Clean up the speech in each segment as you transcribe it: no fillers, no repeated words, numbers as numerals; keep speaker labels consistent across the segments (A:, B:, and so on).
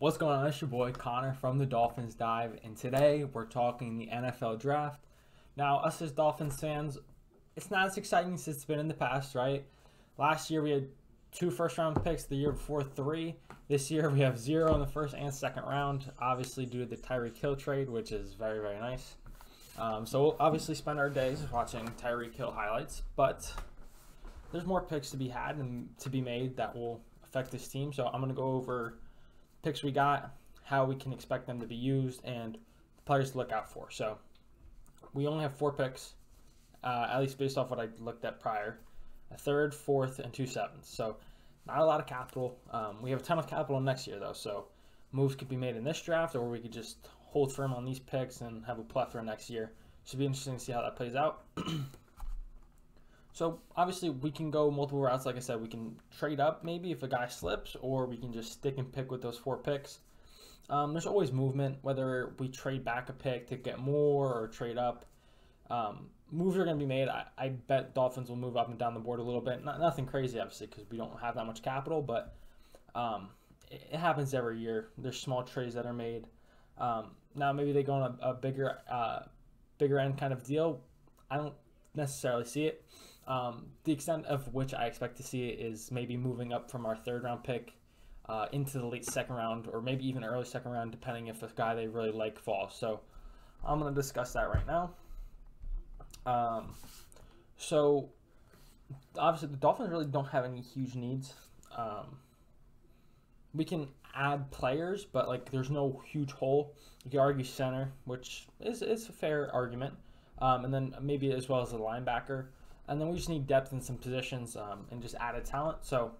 A: What's going on? It's your boy Connor from the Dolphins Dive, and today we're talking the NFL Draft. Now, us as Dolphins fans, it's not as exciting as it's been in the past, right? Last year we had 2 first-round picks, the year before 3. This year we have 0 in the first and second round, obviously due to the Tyreek Hill trade, which is very, very nice. So we'll obviously spend our days watching Tyreek Hill highlights, but there's more picks to be had and to be made that will affect this team. So I'm going to go over picks we got, how we can expect them to be used, and the players to look out for. So we only have 4 picks, at least based off what I looked at prior. A 3rd, 4th, and 2 7s. So not a lot of capital. We have a ton of capital next year, though, so moves could be made in this draft, or we could just hold firm on these picks and have a plethora next year. Should be interesting to see how that plays out. So obviously we can go multiple routes. Like I said, we can trade up maybe if a guy slips, or we can just stick and pick with those 4 picks. There's always movement, whether we trade back a pick to get more or trade up. Moves are going to be made. I bet Dolphins will move up and down the board a little bit. Nothing crazy, obviously, because we don't have that much capital, but it happens every year. There's small trades that are made. Now maybe they go on a bigger end kind of deal. I don't necessarily see it. The extent of which I expect to see it is maybe moving up from our 3rd round pick into the late 2nd round, or maybe even early 2nd round, depending if a guy they really like falls. So I'm going to discuss that right now. So obviously the Dolphins really don't have any huge needs. We can add players, but like there's no huge hole. You could argue center, which is a fair argument, and then maybe as well as a linebacker. And then we just need depth in some positions and just added talent. So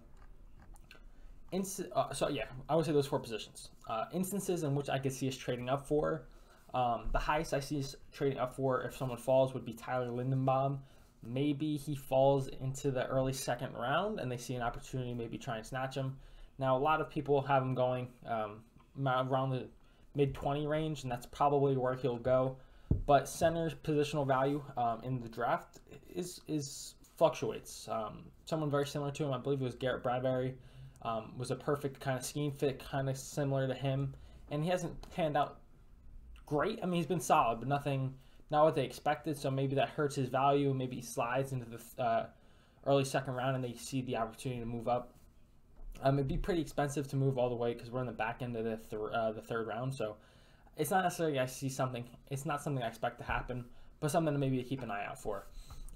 A: yeah, I would say those 4 positions. Instances in which I could see us trading up for. The highest I see us trading up for if someone falls would be Tyler Lindenbaum. Maybe he falls into the early 2nd round and they see an opportunity to maybe try and snatch him. Now, a lot of people have him going around the mid-20 range, and that's probably where he'll go. But center's positional value in the draft is fluctuates. Someone very similar to him, I believe it was Garrett Bradbury, was a perfect kind of scheme fit, kind of similar to him, and he hasn't panned out great. I mean, he's been solid, but not what they expected. So maybe that hurts his value. Maybe he slides into the early 2nd round, and they see the opportunity to move up. It'd be pretty expensive to move all the way because we're in the back end of the 3rd round. So it's not necessarily I see something. It's not something I expect to happen, but something to maybe keep an eye out for.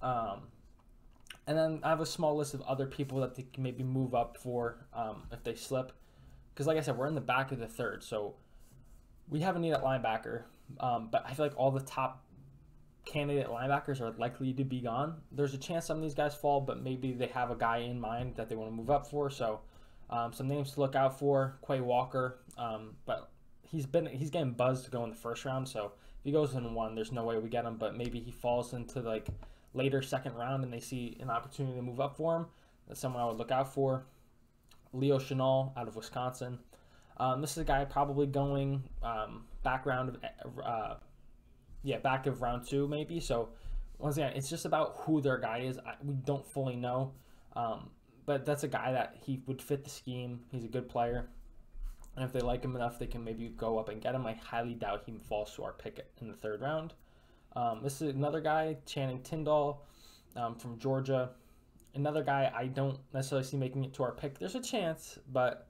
A: And then I have a small list of other people that they can maybe move up for if they slip. Because like I said, we're in the back of the 3rd, so we have a need at linebacker. But I feel like all the top candidate linebackers are likely to be gone. There's a chance some of these guys fall, but maybe they have a guy in mind that they want to move up for. So some names to look out for: Quay Walker, but he's getting buzzed to go in the 1st round. So if he goes in 1, there's no way we get him. But maybe he falls into like later 2nd round and they see an opportunity to move up for him. That's someone I would look out for. Leo Chenal out of Wisconsin. This is a guy probably going back of round 2 maybe. So once again, it's just about who their guy is. We don't fully know, but that's a guy that he would fit the scheme. He's a good player, and if they like him enough, they can maybe go up and get him. I highly doubt he falls to our pick in the 3rd round. This is another guy, Channing Tindall from Georgia. Another guy I don't necessarily see making it to our pick. There's a chance, but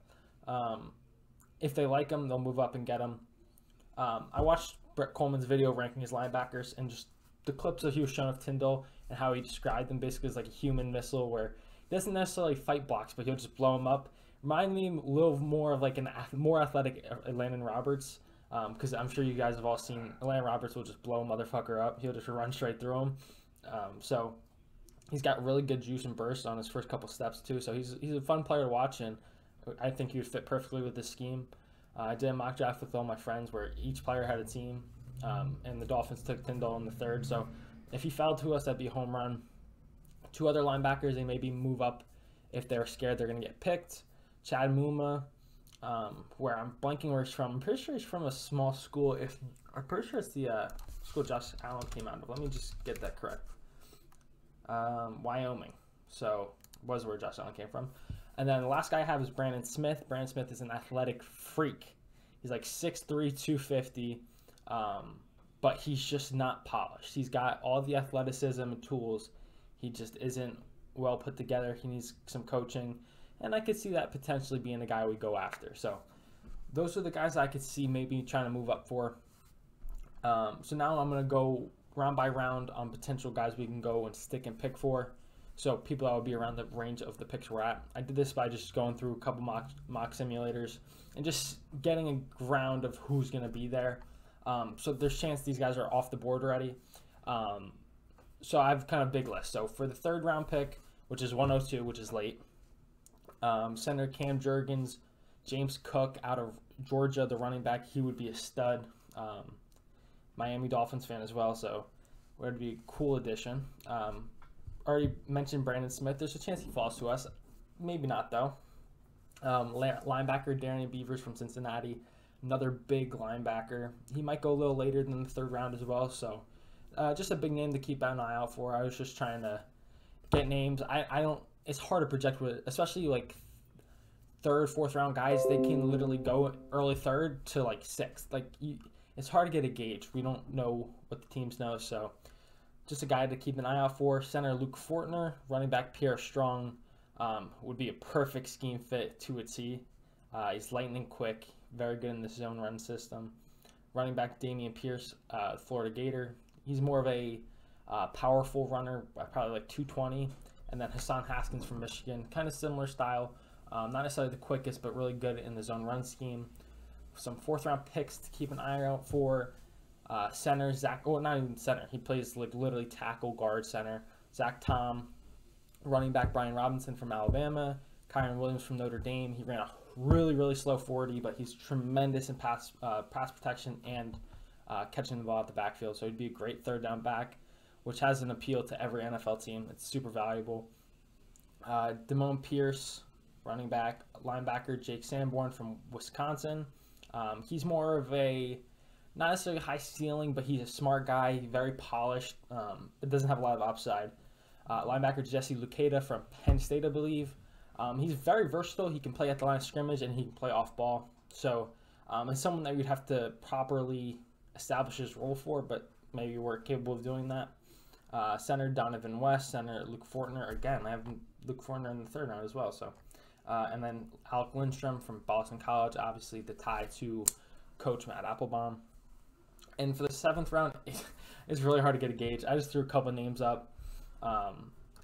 A: if they like him, they'll move up and get him. I watched Brett Coleman's video ranking his linebackers, and just the clips that he was showing of Tindall and how he described them basically as like a human missile where he doesn't necessarily fight blocks, but he'll just blow them up. Remind me a little more of like a more athletic Landon Roberts, because I'm sure you guys have all seen Landon Roberts will just blow a motherfucker up. He'll just run straight through him. So he's got really good juice and burst on his first couple steps too. So he's a fun player to watch, and I think he would fit perfectly with this scheme. I did a mock draft with all my friends where each player had a team, and the Dolphins took Tindall in the 3rd. So if he fell to us, that'd be a home run. 2 other linebackers, they maybe move up if they're scared they're going to get picked. Chad Muma, where I'm blanking where he's from. I'm pretty sure he's from a small school. I'm pretty sure it's the school Josh Allen came out of. Let me just get that correct. Wyoming. So where Josh Allen came from. And then the last guy I have is Brandon Smith. Brandon Smith is an athletic freak. He's like 6'3", 250, but he's just not polished. He's got all the athleticism and tools. He just isn't well put together. He needs some coaching, and I could see that potentially being a guy we go after. So those are the guys I could see maybe trying to move up for. So now I'm going to go round by round on potential guys we can go and stick and pick for. So people that would be around the range of the picks we're at. I did this by just going through a couple mock simulators and just getting a ground of who's going to be there. So there's a chance these guys are off the board already. So I have kind of a big list. So for the 3rd round pick, which is 102, which is late, center Cam Jurgens, James Cook out of Georgia, the running back, he would be a stud. Miami Dolphins fan as well, so would be a cool addition. Already mentioned Brandon Smith. There's a chance he falls to us. Maybe not, though. Linebacker Darian Beavers from Cincinnati, another big linebacker. He might go a little later than the 3rd round as well, so just a big name to keep an eye out for. I was just trying to get names. I don't. It's hard to project with, especially like 3rd, 4th round guys. They can literally go early 3rd to like 6th. It's hard to get a gauge. We don't know what the teams know, so just a guy to keep an eye out for. Center Luke Fortner, running back Pierre Strong would be a perfect scheme fit to a T. He's lightning quick, very good in the zone run system. Running back Damon Pierce, Florida Gator. He's more of a powerful runner, probably like 220. And then Hassan Haskins from Michigan, kind of similar style. Not necessarily the quickest, but really good in the zone run scheme. Some 4th round picks to keep an eye out for. Center Zach, well, not even center. He plays like literally tackle, guard, center. Zach Tom, running back Brian Robinson from Alabama. Kyron Williams from Notre Dame. He ran a really, really slow 40, but he's tremendous in pass protection and catching the ball at the backfield. So he'd be a great 3rd down back, which has an appeal to every NFL team. It's super valuable. Damon Pierce, running back, linebacker Jake Sanborn from Wisconsin. He's more of a, not necessarily high ceiling, but he's a smart guy, very polished, but doesn't have a lot of upside. Linebacker Jesse Luketa from Penn State, I believe. He's very versatile. He can play at the line of scrimmage and he can play off ball. So it's someone that we'd have to properly establish his role for, but maybe we're capable of doing that. Center Donovan West, center Luke Fortner. Again, I have Luke Fortner in the 3rd round as well. So, and then Alec Lindstrom from Boston College, obviously the tie to Coach Matt Applebaum. And for the 7th round, it's really hard to get a gauge. I just threw a couple names up.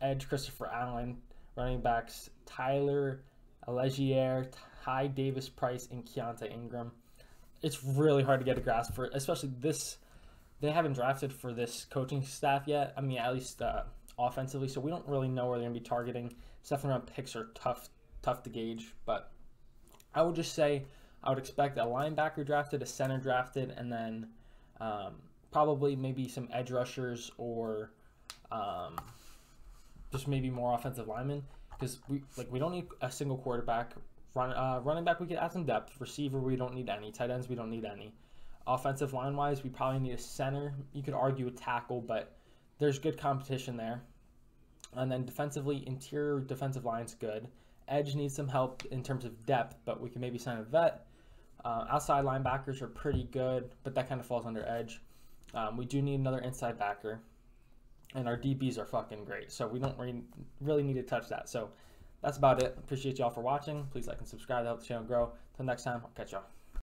A: Edge Christopher Allen, running backs Tyler Allegier, Ty Davis Price, and Keontae Ingram. It's really hard to get a grasp for, especially this. They haven't drafted for this coaching staff yet. I mean, at least offensively, so we don't really know where they're going to be targeting. 7th round picks are tough to gauge, but I would just say I would expect a linebacker drafted, a center drafted, and then probably maybe some edge rushers or just maybe more offensive linemen, because we don't need a single quarterback. Running back, we could add some depth. Receiver, we don't need any. Tight ends, we don't need any. Offensive line-wise, we probably need a center. You could argue a tackle, but there's good competition there. And then defensively, interior defensive line's good. Edge needs some help in terms of depth, but we can maybe sign a vet. Outside linebackers are pretty good, but that kind of falls under edge. We do need another inside backer, and our DBs are fucking great, so we don't really need to touch that. So that's about it. Appreciate y'all for watching. Please like and subscribe to help the channel grow. Until next time, I'll catch y'all.